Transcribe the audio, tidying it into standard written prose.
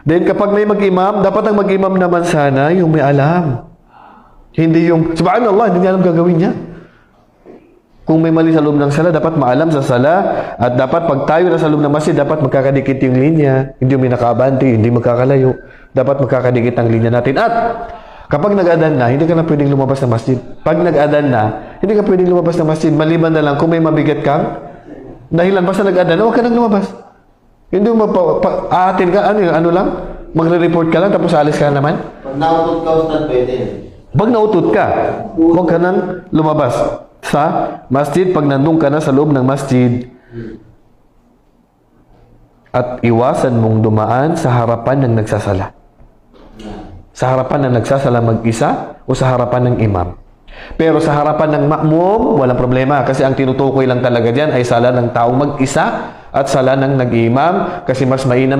Then kapag may mag-imam, dapat ang mag-imam naman sana yung may alam. Hindi yung, subhanallah, hindi niya alam gagawin niya. Kung may mali sa loob ng sala, dapat maalam sa sala. At dapat pag tayo na sa loob ng masjid, dapat magkakadikit yung linya. Hindi yung may nakabante, hindi magkakalayo. Dapat magkakadikit ang linya natin. At kapag nag-adan na, hindi ka na pwedeng lumabas ng masjid. Pag nag-adan na, hindi ka pwedeng lumabas ng masjid. Maliban na lang kung may mabigat kang dahilan. Basta nag-adan, huwag ka nang lumabas. Hindi mo aatin ka, ano lang? Magre-report ka lang, tapos alis ka naman. Pag nautot ka, Ustad, pwede. Pag nautot ka, huwag ka nang lumabas sa masjid. Pag nandun ka na sa loob ng masjid, at iwasan mong dumaan sa harapan ng nagsasala. Sa harapan ng nagsasala mag-isa o sa harapan ng imam. Pero sa harapan ng ma'mum, walang problema kasi ang tinutukoy lang talaga diyan ay sala ng taong mag-isa at sala ng nag-imam kasi mas mainam